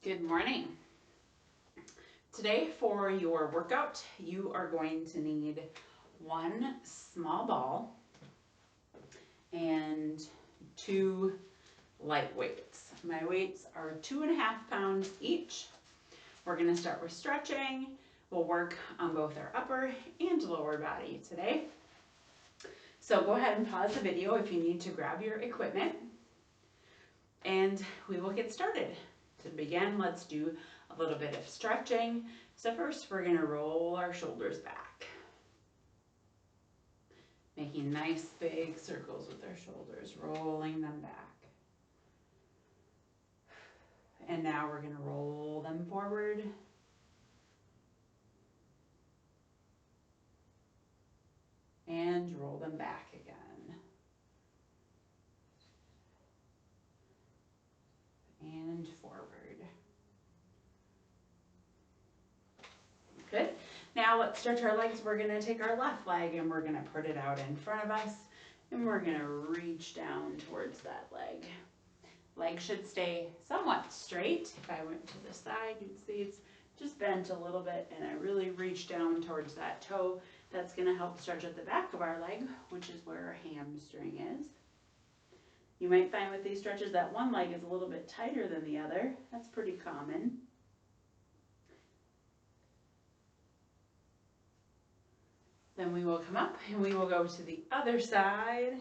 Good morning. Today for your workout, you are going to need one small ball and 2 light weights. My weights are 2.5 pounds each. We're going to start with stretching. We'll work on both our upper and lower body today. So go ahead and pause the video if you need to grab your equipment, and we will get started. To begin, let's do a little bit of stretching. So first we're going to roll our shoulders back, making nice big circles with our shoulders, rolling them back. And now we're going to roll them forward. And roll them back again. And forward. Good. Now let's stretch our legs. We're going to take our left leg and we're going to put it out in front of us, and we're going to reach down towards that leg. Leg should stay somewhat straight. If I went to the side, you'd see it's just bent a little bit, and I really reach down towards that toe. That's going to help stretch at the back of our leg, which is where our hamstring is. You might find with these stretches that one leg is a little bit tighter than the other. That's pretty common. Then we will come up and we will go to the other side.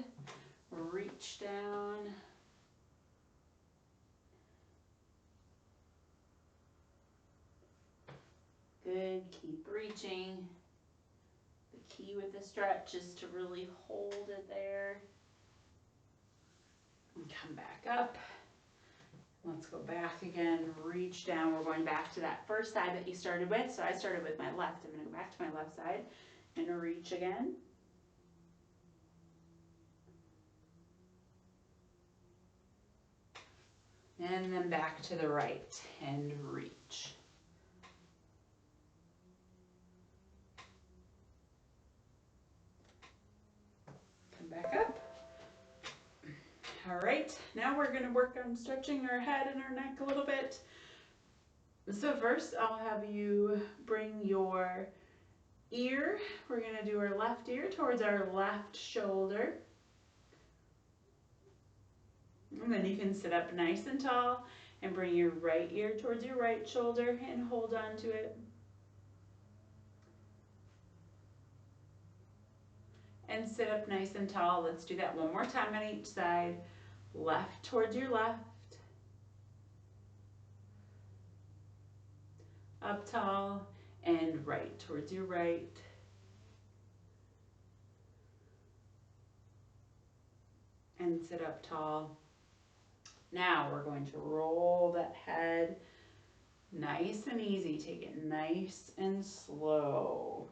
Reach down. Good, keep reaching. The key with the stretch is to really hold it there. And come back up. Let's go back again, reach down. We're going back to that first side that you started with. So I started with my left. I'm going to go back to my left side and reach again. And then back to the right and reach. Come back up. All right, now we're going to work on stretching our head and our neck a little bit. So first I'll have you bring your ear, we're going to do our left ear towards our left shoulder. And then you can sit up nice and tall and bring your right ear towards your right shoulder and hold on to it. And sit up nice and tall. Let's do that one more time on each side. Left towards your left. Up tall and right towards your right. And sit up tall. Now we're going to roll that head nice and easy. Take it nice and slow.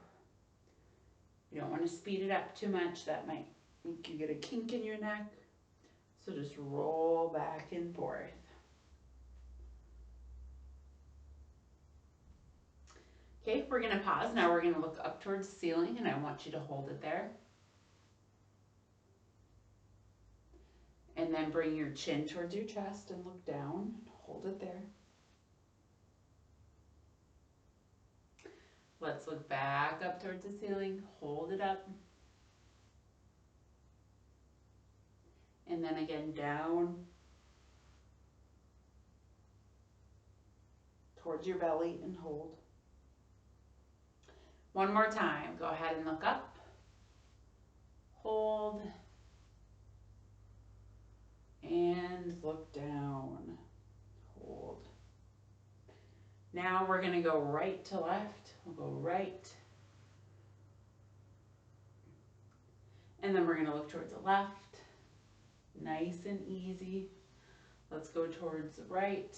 You don't want to speed it up too much. That might make you get a kink in your neck. So just roll back and forth. Okay, we're going to pause. Now we're going to look up towards the ceiling, and I want you to hold it there. And then bring your chin towards your chest and look down. Hold it there. Let's look back up towards the ceiling. Hold it up. And then again down towards your belly and hold. One more time. Go ahead and look up. Hold. And look down. Hold. Now we're going to go right to left. We'll go right. And then we're going to look towards the left. Nice and easy. Let's go towards the right.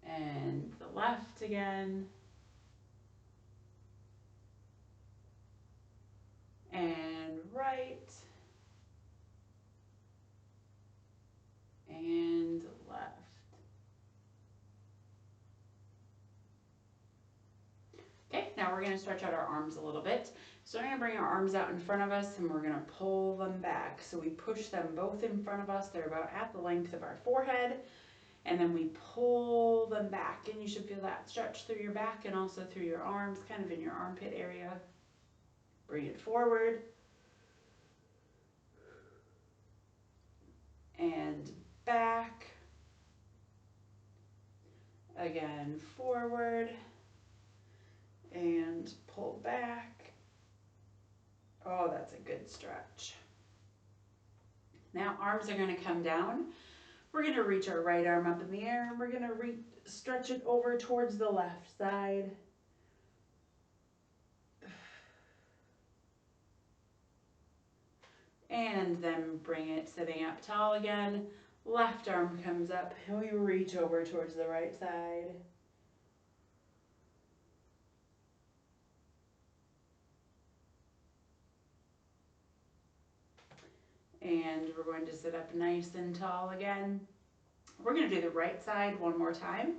And the left again. And right. And left. Okay, now now we're gonna stretch out our arms a little bit. So we're gonna bring our arms out in front of us and we're gonna pull them back. So we push them both in front of us. They're about at the length of our forehead. And then we pull them back, and you should feel that stretch through your back and also through your arms, kind of in your armpit area. Bring it forward. And back. Again, forward. And pull back. Oh, that's a good stretch. Now arms are going to come down. We're going to reach our right arm up in the air, and we're going to stretch it over towards the left side. And then bring it sitting up tall again. Left arm comes up, and we reach over towards the right side. And we're going to sit up nice and tall again. We're going to do the right side one more time.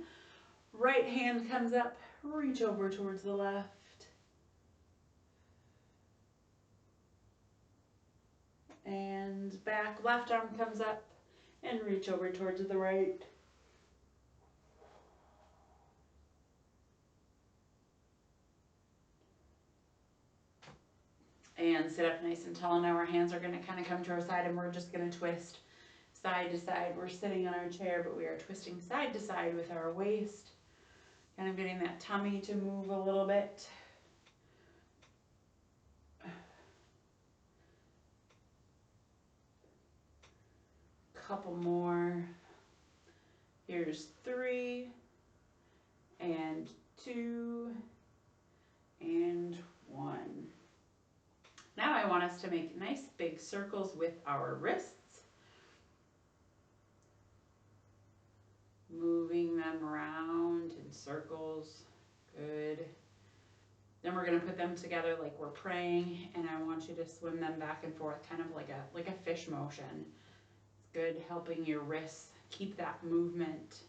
Right hand comes up, reach over towards the left. And back, left arm comes up and reach over towards the right. And sit up nice and tall. Now our hands are going to kind of come to our side, and we're just going to twist side to side. We're sitting on our chair, but we are twisting side to side with our waist. Kind of getting that tummy to move a little bit. Couple more. Here's 3 and 2 and 1. Now I want us to make nice big circles with our wrists. Moving them around in circles. Good. Then we're going to put them together like we're praying, and I want you to swim them back and forth, kind of like a fish motion. It's good helping your wrists keep that movement.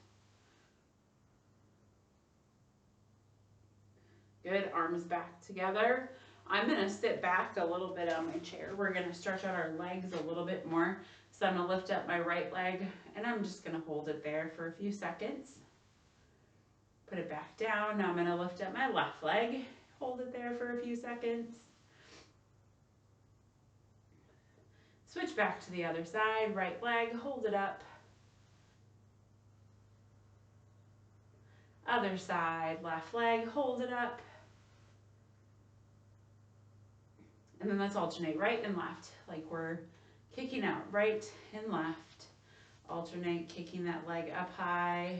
Good, arms back together. I'm going to sit back a little bit on my chair. We're going to stretch out our legs a little bit more. So I'm going to lift up my right leg, and I'm just going to hold it there for a few seconds. Put it back down. Now I'm going to lift up my left leg. Hold it there for a few seconds. Switch back to the other side. Right leg, hold it up. Other side, left leg, hold it up. And then let's alternate right and left, like we're kicking out right and left. Alternate, kicking that leg up high.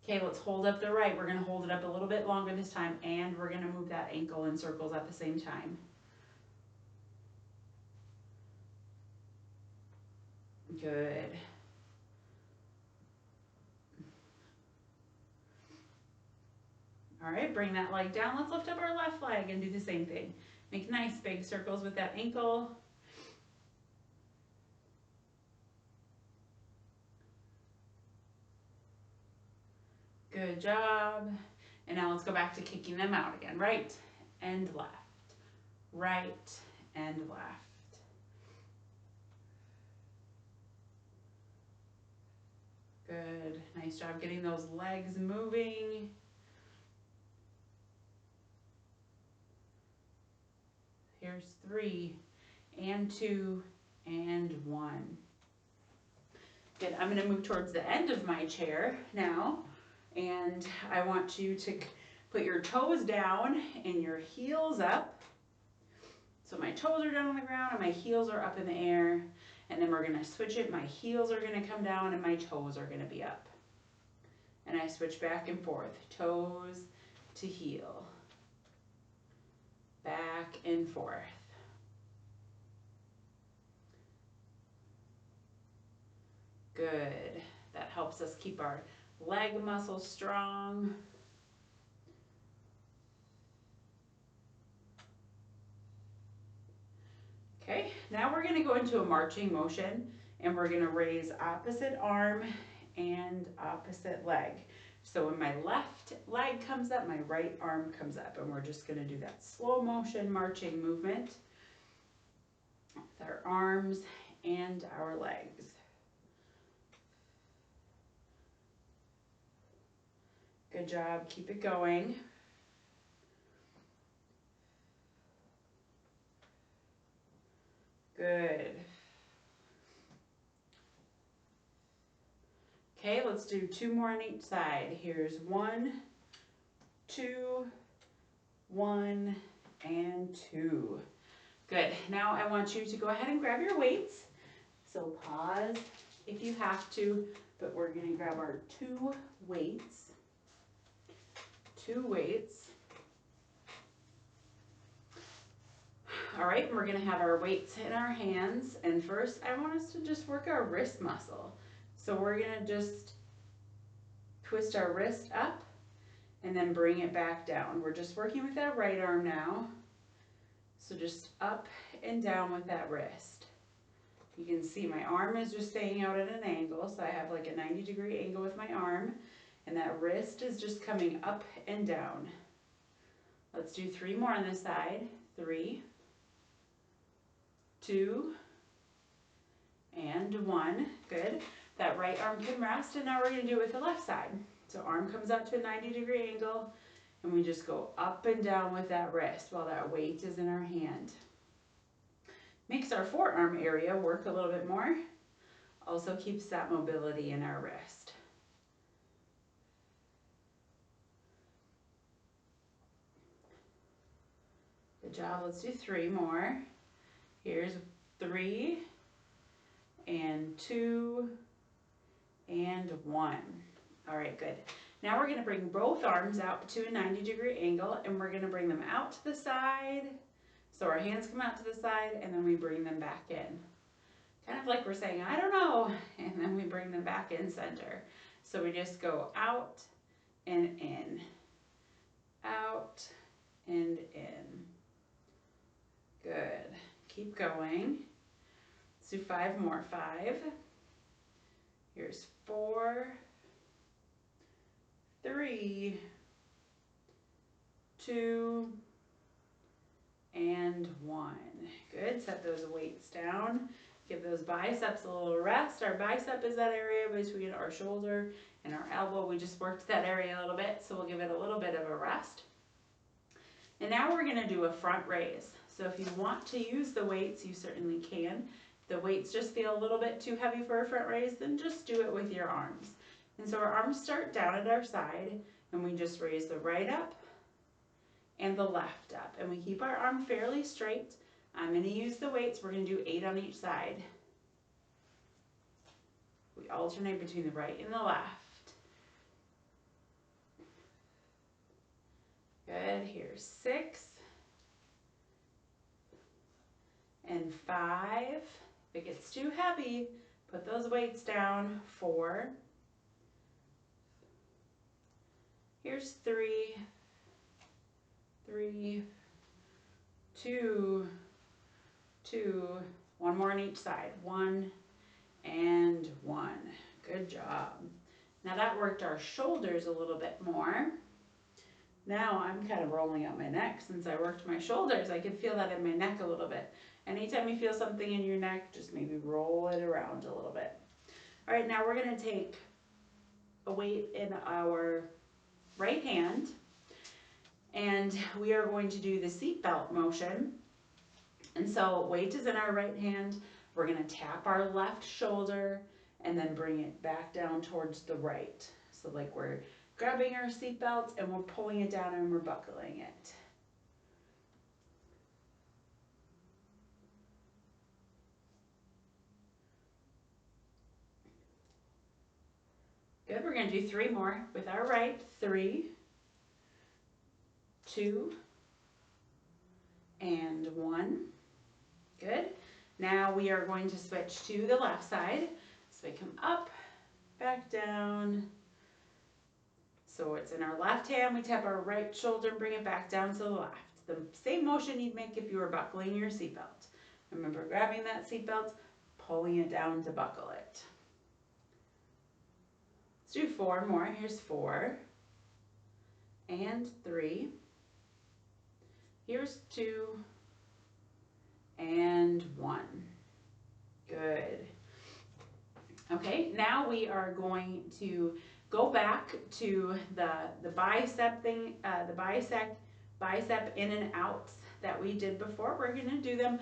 Okay, let's hold up the right. We're going to hold it up a little bit longer this time, and we're going to move that ankle in circles at the same time. Good. All right, bring that leg down. Let's lift up our left leg and do the same thing. Make nice big circles with that ankle. Good job. And now let's go back to kicking them out again. Right and left. Right and left. Good. Nice job getting those legs moving. Here's 3 and 2 and 1. Good. I'm going to move towards the end of my chair now. And I want you to put your toes down and your heels up. So my toes are down on the ground and my heels are up in the air. And then we're going to switch it. My heels are going to come down and my toes are going to be up. And I switch back and forth. Toes to heel. Back and forth. Good. That helps us keep our leg muscles strong. Okay, now we're going to go into a marching motion, and we're going to raise opposite arm and opposite leg. So when my left leg comes up, my right arm comes up, and we're just gonna do that slow motion marching movement with our arms and our legs. Good job, keep it going. Good. Okay, let's do 2 more on each side. Here's 1, 2, 1, and 2. Good. Now I want you to go ahead and grab your weights. So pause if you have to, but we're going to grab our 2 weights. 2 weights. All right, and we're going to have our weights in our hands. And first, I want us to just work our wrist muscle. So we're going to just twist our wrist up and then bring it back down. We're just working with that right arm now. So just up and down with that wrist. You can see my arm is just staying out at an angle. So I have like a 90-degree angle with my arm. And that wrist is just coming up and down. Let's do 3 more on this side. 3, 2, and 1. Good. That right arm can rest, and now we're going to do it with the left side. So arm comes up to a 90-degree angle, and we just go up and down with that wrist while that weight is in our hand. Makes our forearm area work a little bit more. Also keeps that mobility in our wrist. Good job. Let's do 3 more. Here's 3, and 2, and 1. All right, good. Now we're going to bring both arms out to a 90-degree angle, and we're going to bring them out to the side. So our hands come out to the side, and then we bring them back in. Kind of like we're saying, I don't know, and then we bring them back in center. So we just go out and in, out and in. Good. Keep going. Let's do 5 more. 5. Here's 4, 3, 2, and 1. Good. Set those weights down. Give those biceps a little rest. Our bicep is that area between our shoulder and our elbow. We just worked that area a little bit, so we'll give it a little bit of a rest. And now we're going to do a front raise. So if you want to use the weights, you certainly can. If the weights just feel a little bit too heavy for a front raise, then just do it with your arms. And so our arms start down at our side, and we just raise the right up and the left up. And we keep our arm fairly straight. I'm going to use the weights. We're going to do 8 on each side. We alternate between the right and the left. Good. Here's 6. And 5. If it gets too heavy, put those weights down. 4. Here's 3. 3, 2, 2. 1 more on each side. 1 and 1. Good job. Now that worked our shoulders a little bit more. Now I'm kind of rolling up my neck. Since I worked my shoulders, I can feel that in my neck a little bit. Anytime you feel something in your neck, just maybe roll it around a little bit. All right, now we're going to take a weight in our right hand, and we are going to do the seatbelt motion. And so weight is in our right hand. We're going to tap our left shoulder and then bring it back down towards the right. So like we're grabbing our seatbelt and we're pulling it down and we're buckling it. Good. We're going to do 3 more with our right. 3, 2, and 1. Good. Now we are going to switch to the left side. So we come up, back down. So it's in our left hand. We tap our right shoulder and bring it back down to the left. The same motion you'd make if you were buckling your seatbelt. Remember grabbing that seatbelt, pulling it down to buckle it. Let's do 4 more. Here's 4 and 3. Here's 2 and 1. Good. Okay, now we are going to go back to the bicep thing, the bicep in and outs that we did before. We're going to do them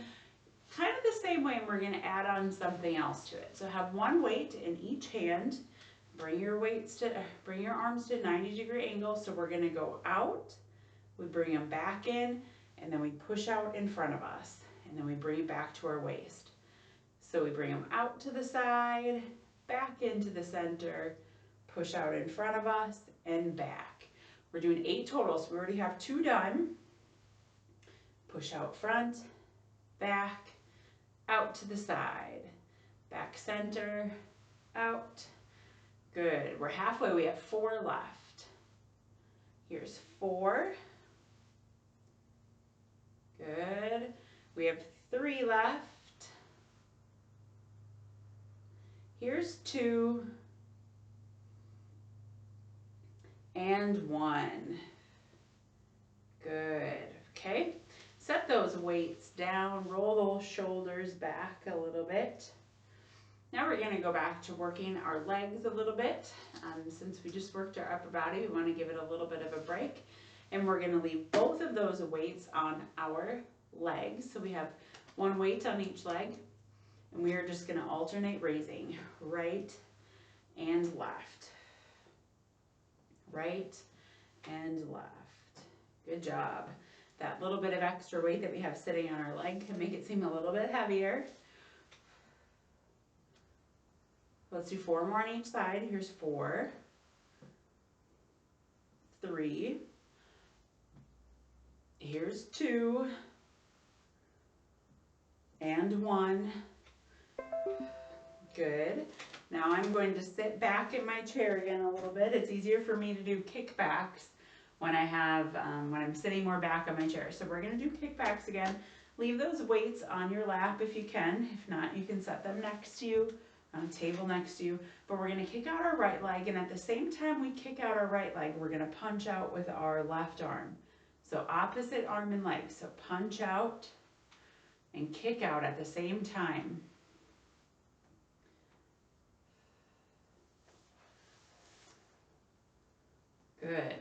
kind of the same way, and we're going to add on something else to it. So have one weight in each hand. Bring your arms to 90-degree angle. So we're going to go out. We bring them back in, and then we push out in front of us, and then we bring it back to our waist. So we bring them out to the side, back into the center, push out in front of us, and back. We're doing 8 total, so we already have 2 done. Push out front, back, out to the side, back center, out. Good. We're halfway. We have 4 left. Here's 4. Good. We have 3 left. Here's 2 and 1. Good. Okay. Set those weights down. Roll those shoulders back a little bit. Now we're going to go back to working our legs a little bit. Since we just worked our upper body, we want to give it a little bit of a break. And we're going to leave both of those weights on our legs. So we have 1 weight on each leg. And we are just going to alternate raising right and left. Right and left. Good job. That little bit of extra weight that we have sitting on our leg can make it seem a little bit heavier. Let's do 4 more on each side. Here's 4, 3, here's 2, and 1. Good. Now I'm going to sit back in my chair again a little bit. It's easier for me to do kickbacks when when I'm sitting more back on my chair. So we're going to do kickbacks again. Leave those weights on your lap if you can. If not, you can set them next to you, on a table next to you. But we're going to kick out our right leg, and at the same time we kick out our right leg, we're going to punch out with our left arm. So opposite arm and leg. So punch out and kick out at the same time. Good.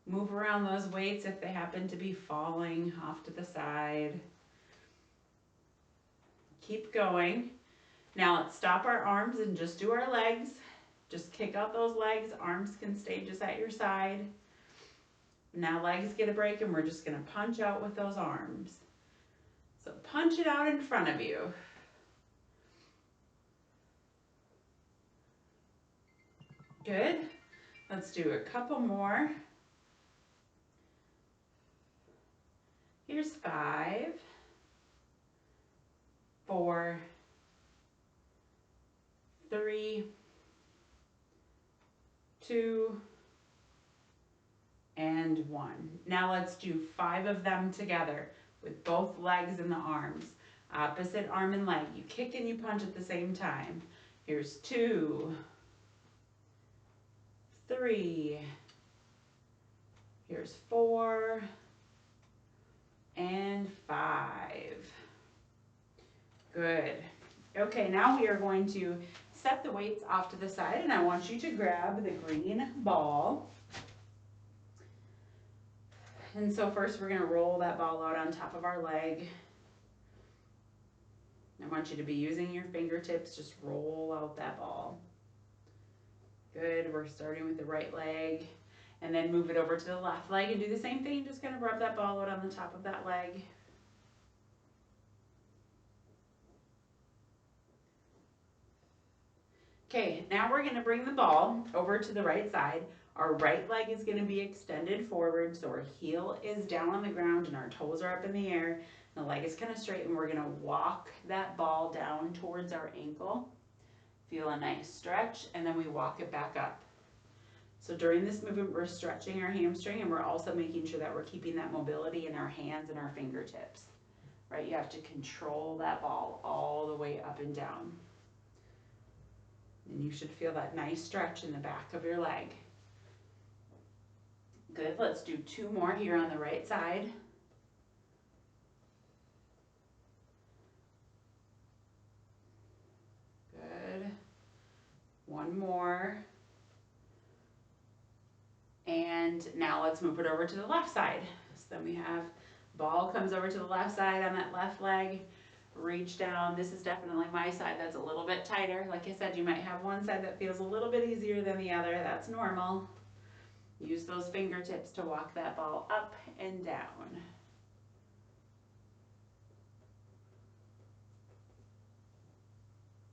Move around those weights if they happen to be falling off to the side. Keep going. Now let's stop our arms and just do our legs. Just kick out those legs. Arms can stay just at your side. Now legs get a break, and we're just going to punch out with those arms. So punch it out in front of you. Good. Let's do a couple more. Here's 5, 4, 3, 2, and 1. Now let's do 5 of them together with both legs and the arms. Opposite arm and leg. You kick and you punch at the same time. Here's 2, 3, here's 4, and 5. Good. Okay, now we are going to set the weights off to the side, and I want you to grab the green ball. And so first we're going to roll that ball out on top of our leg. I want you to be using your fingertips. Just roll out that ball. Good. We're starting with the right leg, and then move it over to the left leg and do the same thing. Just kind of rub that ball out on the top of that leg. Okay, now we're going to bring the ball over to the right side. Our right leg is going to be extended forward, so our heel is down on the ground and our toes are up in the air. The leg is kind of straight, and we're going to walk that ball down towards our ankle. Feel a nice stretch, and then we walk it back up. So during this movement, we're stretching our hamstring, and we're also making sure that we're keeping that mobility in our hands and our fingertips. Right? You have to control that ball all the way up and down. And you should feel that nice stretch in the back of your leg. Good, let's do 2 more here on the right side. Good. 1 more. And now let's move it over to the left side. So then we have ball comes over to the left side on that left leg. Reach down. This is definitely my side that's a little bit tighter. Like I said, you might have one side that feels a little bit easier than the other. That's normal. Use those fingertips to walk that ball up and down.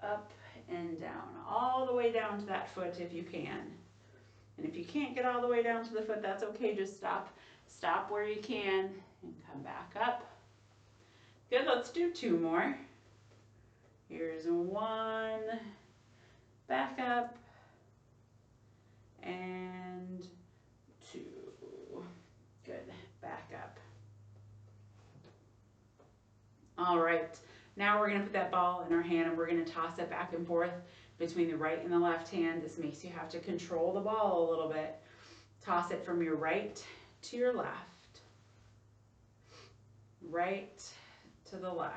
Up and down. All the way down to that foot if you can. And if you can't get all the way down to the foot, that's okay. Just stop where you can and come back up. Good, let's do 2 more. Here's 1, back up, and 2. Good, back up. All right, now we're gonna put that ball in our hand and we're gonna toss it back and forth between the right and the left hand. This makes you have to control the ball a little bit. Toss it from your right to your left. Right to the left.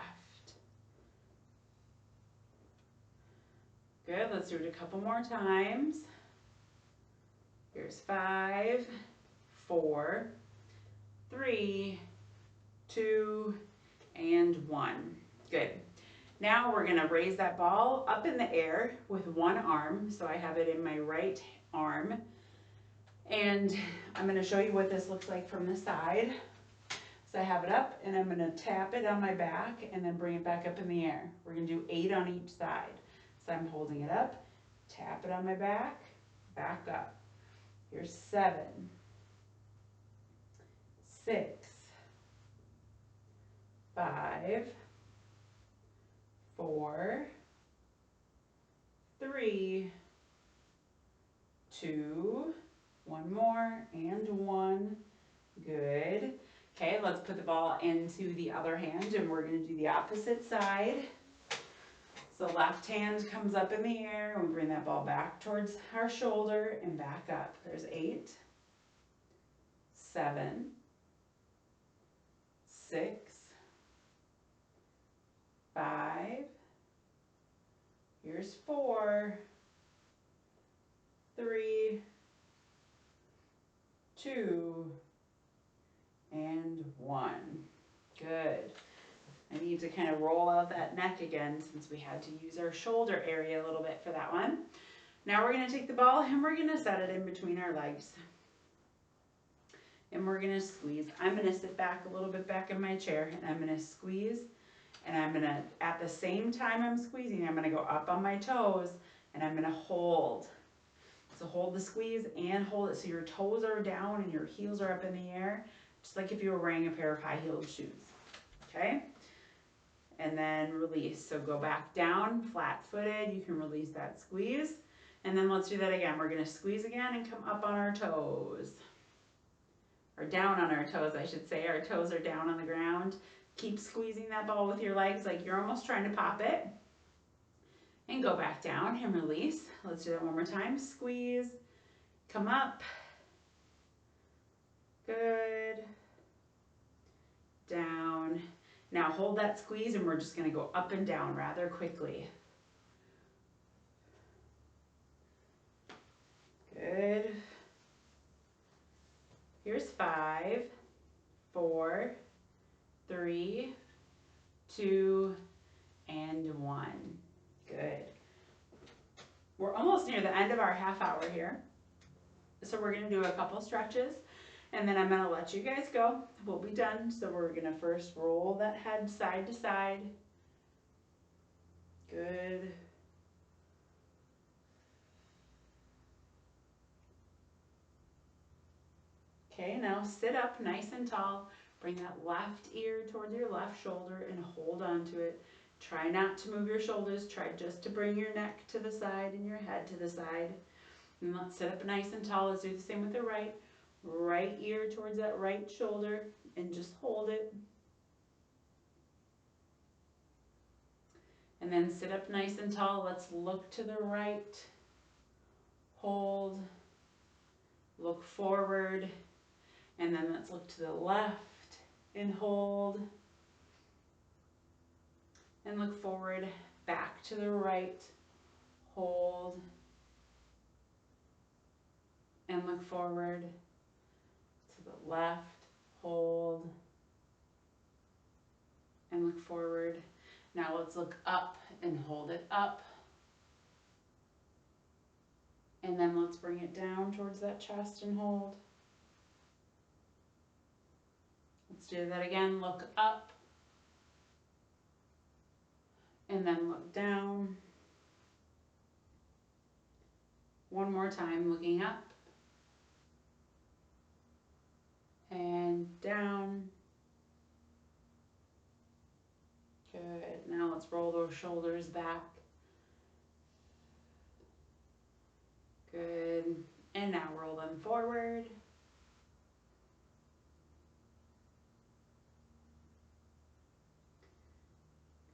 Good, let's do it a couple more times. Here's 5, 4, 3, 2, and 1. Good. Now we're gonna raise that ball up in the air with 1 arm. So I have it in my right arm. And I'm gonna show you what this looks like from the side. So I have it up and I'm gonna tap it on my back and then bring it back up in the air. We're gonna do 8 on each side. So I'm holding it up, tap it on my back, back up. Here's 7, 6, 5, 4, 3, 2, 1 more, and 1. Good. Okay, let's put the ball into the other hand and we're going to do the opposite side. So left hand comes up in the air and we bring that ball back towards our shoulder and back up. There's 8, 7, 6, 5, here's 4, 3, 2, and 1. Good. I need to kind of roll out that neck again since we had to use our shoulder area a little bit for that one. Now we're going to take the ball and we're going to set it in between our legs. And we're going to squeeze. I'm going to sit back a little bit back in my chair and I'm going to squeeze. And I'm going to, at the same time I'm squeezing, I'm going to go up on my toes and I'm going to hold. So hold the squeeze and hold it so your toes are down and your heels are up in the air. Just like if you were wearing a pair of high-heeled shoes, okay? And then release. So go back down, flat-footed. You can release that squeeze. And then let's do that again. We're going to squeeze again and come up on our toes. Or down on our toes, I should say. Our toes are down on the ground. Keep squeezing that ball with your legs like you're almost trying to pop it. And go back down and release. Let's do that one more time. Squeeze. Come up. Good. Down. Now hold that squeeze and we're just going to go up and down rather quickly. Good. Here's 5, 4, 3, 2, and 1. Good. We're almost near the end of our half hour here. So we're going to do a couple stretches. And then I'm going to let you guys go. We'll be done. So we're going to first roll that head side to side. Good. Okay, now sit up nice and tall. Bring that left ear towards your left shoulder and hold on to it. Try not to move your shoulders. Try just to bring your neck to the side and your head to the side. And let's sit up nice and tall. Let's do the same with the right. Right ear towards that right shoulder and just hold it. And And then sit up nice and tall. Let's look to the right. Hold. Look forward. And then let's look to the left and hold. And look forward, back to the right. Hold. And look forward to the left. Hold. And look forward. Now let's look up and hold it up. And then let's bring it down towards that chest and hold. Let's do that again. Look up. And then look down. One more time, looking up. And down. Good. Now let's roll those shoulders back. Good. And now roll them forward.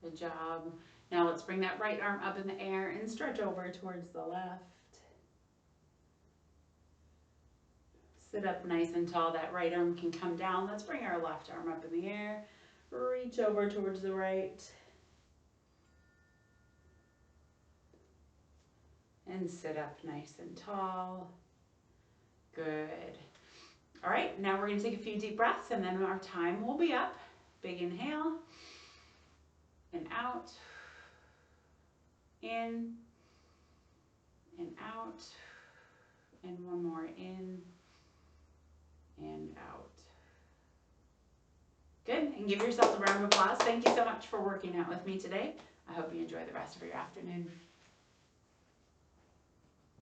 Good job. Now let's bring that right arm up in the air and stretch over towards the left. Sit up nice and tall. That right arm can come down. Let's bring our left arm up in the air. Reach over towards the right. And sit up nice and tall. Good. All right, now we're going to take a few deep breaths and then our time will be up. Big inhale. And out. In. And out. And one more in. And out. Good, and give yourself a round of applause. Thank you so much for working out with me today. I hope you enjoy the rest of your afternoon.